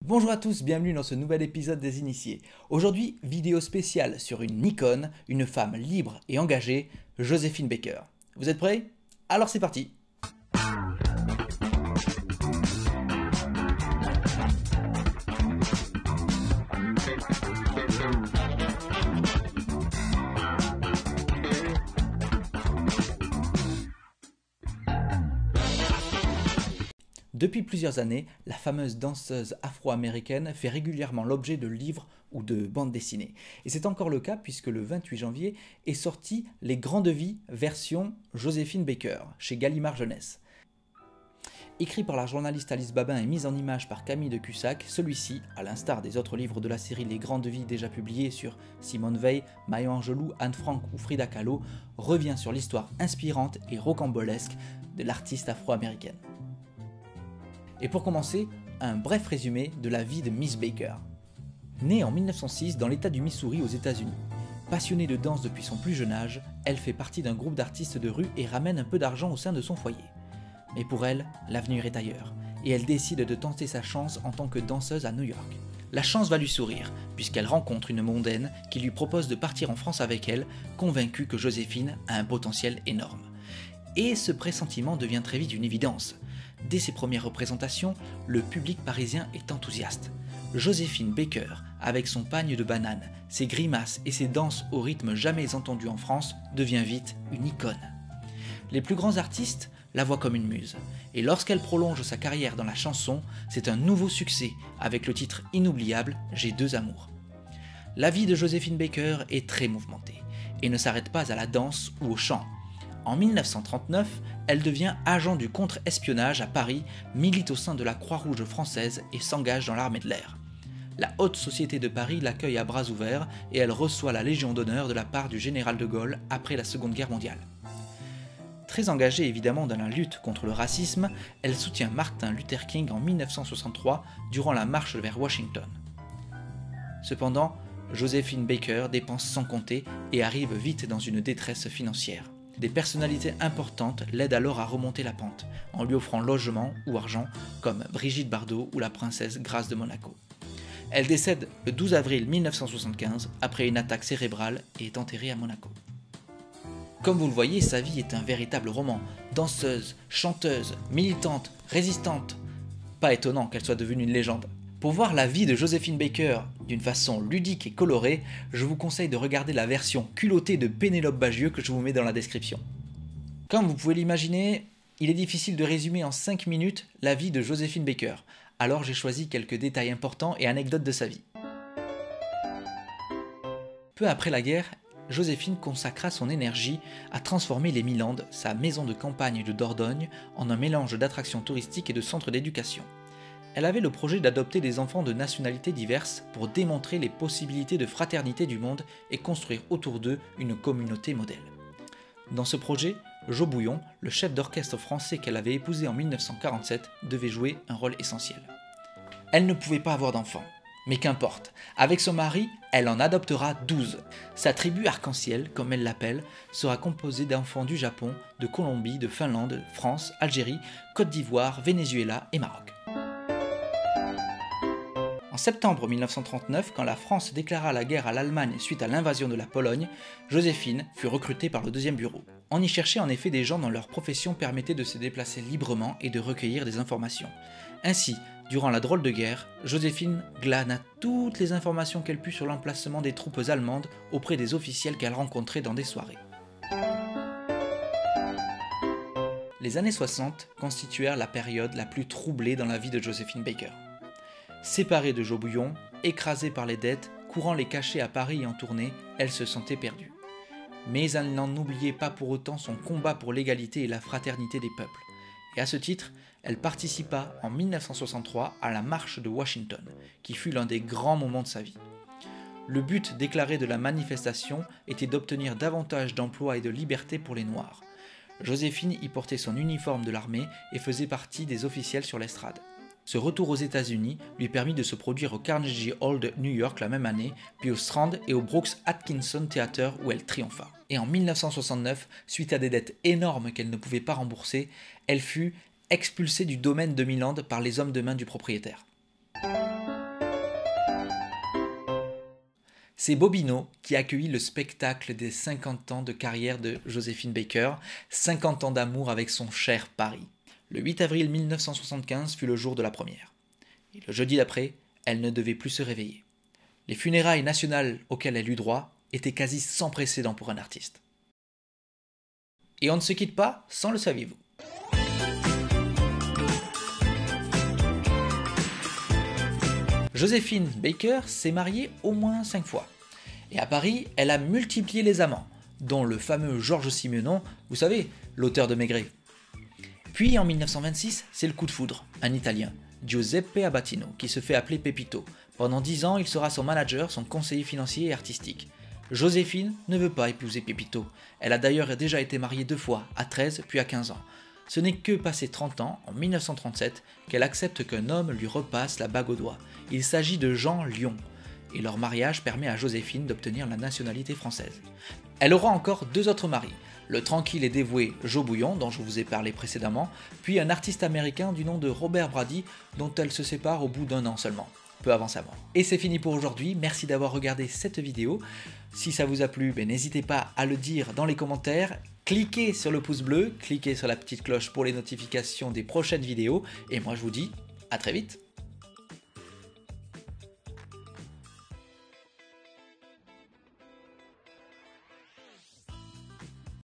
Bonjour à tous, bienvenue dans ce nouvel épisode des Initiés. Aujourd'hui, vidéo spéciale sur une icône, une femme libre et engagée, Joséphine Baker. Vous êtes prêts? Alors c'est parti! Depuis plusieurs années, la fameuse danseuse afro-américaine fait régulièrement l'objet de livres ou de bandes dessinées. Et c'est encore le cas puisque le 28 janvier est sorti Les Grandes Vies version Joséphine Baker chez Gallimard Jeunesse. Écrit par la journaliste Alice Babin et mis en image par Camille de Cussac, celui-ci, à l'instar des autres livres de la série Les Grandes Vies déjà publiés sur Simone Veil, Maya Angelou, Anne Frank ou Frida Kahlo, revient sur l'histoire inspirante et rocambolesque de l'artiste afro-américaine. Et pour commencer, un bref résumé de la vie de Miss Baker. Née en 1906 dans l'état du Missouri aux États-Unis. Passionnée de danse depuis son plus jeune âge, elle fait partie d'un groupe d'artistes de rue et ramène un peu d'argent au sein de son foyer. Mais pour elle, l'avenir est ailleurs, et elle décide de tenter sa chance en tant que danseuse à New York. La chance va lui sourire, puisqu'elle rencontre une mondaine qui lui propose de partir en France avec elle, convaincue que Joséphine a un potentiel énorme. Et ce pressentiment devient très vite une évidence. Dès ses premières représentations, le public parisien est enthousiaste. Joséphine Baker, avec son pagne de banane, ses grimaces et ses danses au rythme jamais entendu en France, devient vite une icône. Les plus grands artistes la voient comme une muse, et lorsqu'elle prolonge sa carrière dans la chanson, c'est un nouveau succès avec le titre inoubliable « J'ai deux amours ». La vie de Joséphine Baker est très mouvementée, et ne s'arrête pas à la danse ou au chant. En 1939, elle devient agent du contre-espionnage à Paris, milite au sein de la Croix-Rouge française et s'engage dans l'armée de l'air. La haute société de Paris l'accueille à bras ouverts et elle reçoit la Légion d'honneur de la part du général de Gaulle après la Seconde Guerre mondiale. Très engagée évidemment dans la lutte contre le racisme, elle soutient Martin Luther King en 1963 durant la marche vers Washington. Cependant, Joséphine Baker dépense sans compter et arrive vite dans une détresse financière. Des personnalités importantes l'aident alors à remonter la pente, en lui offrant logement ou argent, comme Brigitte Bardot ou la princesse Grace de Monaco. Elle décède le 12 avril 1975 après une attaque cérébrale et est enterrée à Monaco. Comme vous le voyez, sa vie est un véritable roman. Danseuse, chanteuse, militante, résistante. Pas étonnant qu'elle soit devenue une légende. Pour voir la vie de Joséphine Baker d'une façon ludique et colorée, je vous conseille de regarder la version culottée de Pénélope Bagieux que je vous mets dans la description. Comme vous pouvez l'imaginer, il est difficile de résumer en 5 minutes la vie de Joséphine Baker, alors j'ai choisi quelques détails importants et anecdotes de sa vie. Peu après la guerre, Joséphine consacra son énergie à transformer les Milandes, sa maison de campagne de Dordogne, en un mélange d'attractions touristiques et de centres d'éducation. Elle avait le projet d'adopter des enfants de nationalités diverses pour démontrer les possibilités de fraternité du monde et construire autour d'eux une communauté modèle. Dans ce projet, Jo Bouillon, le chef d'orchestre français qu'elle avait épousé en 1947, devait jouer un rôle essentiel. Elle ne pouvait pas avoir d'enfants, mais qu'importe, avec son mari, elle en adoptera 12. Sa tribu arc-en-ciel, comme elle l'appelle, sera composée d'enfants du Japon, de Colombie, de Finlande, France, Algérie, Côte d'Ivoire, Venezuela et Maroc. En septembre 1939, quand la France déclara la guerre à l'Allemagne suite à l'invasion de la Pologne, Joséphine fut recrutée par le deuxième bureau. On y cherchait en effet des gens dont leur profession permettait de se déplacer librement et de recueillir des informations. Ainsi, durant la drôle de guerre, Joséphine glana toutes les informations qu'elle put sur l'emplacement des troupes allemandes auprès des officiels qu'elle rencontrait dans des soirées. Les années 60 constituèrent la période la plus troublée dans la vie de Joséphine Baker. Séparée de Jo Bouillon, écrasée par les dettes, courant les cachets à Paris et en tournée, elle se sentait perdue. Mais elle n'en oubliait pas pour autant son combat pour l'égalité et la fraternité des peuples. Et à ce titre, elle participa en 1963 à la marche de Washington, qui fut l'un des grands moments de sa vie. Le but déclaré de la manifestation était d'obtenir davantage d'emplois et de liberté pour les Noirs. Joséphine y portait son uniforme de l'armée et faisait partie des officiels sur l'estrade. Ce retour aux États-Unis lui permit de se produire au Carnegie Hall de New York la même année, puis au Strand et au Brooks Atkinson Theatre où elle triompha. Et en 1969, suite à des dettes énormes qu'elle ne pouvait pas rembourser, elle fut expulsée du domaine de Milande par les hommes de main du propriétaire. C'est Bobino qui accueillit le spectacle des 50 ans de carrière de Joséphine Baker, 50 ans d'amour avec son cher Paris. Le 8 avril 1975 fut le jour de la première. Et le jeudi d'après, elle ne devait plus se réveiller. Les funérailles nationales auxquelles elle eut droit étaient quasi sans précédent pour un artiste. Et on ne se quitte pas sans le saviez-vous. Joséphine Baker s'est mariée au moins 5 fois. Et à Paris, elle a multiplié les amants, dont le fameux Georges Simenon, vous savez, l'auteur de Maigret. Puis en 1926, c'est le coup de foudre, un Italien, Giuseppe Abatino, qui se fait appeler Pepito. Pendant 10 ans, il sera son manager, son conseiller financier et artistique. Joséphine ne veut pas épouser Pepito. Elle a d'ailleurs déjà été mariée 2 fois, à 13 puis à 15 ans. Ce n'est que passé 30 ans, en 1937, qu'elle accepte qu'un homme lui repasse la bague au doigt. Il s'agit de Jean Lion, et leur mariage permet à Joséphine d'obtenir la nationalité française. Elle aura encore 2 autres maris, le tranquille et dévoué Joe Bouillon, dont je vous ai parlé précédemment, puis un artiste américain du nom de Robert Brady, dont elle se sépare au bout d'1 an seulement, peu avant sa mort. Et c'est fini pour aujourd'hui, merci d'avoir regardé cette vidéo. Si ça vous a plu, n'hésitez pas à le dire dans les commentaires, cliquez sur le pouce bleu, cliquez sur la petite cloche pour les notifications des prochaines vidéos, et moi je vous dis à très vite.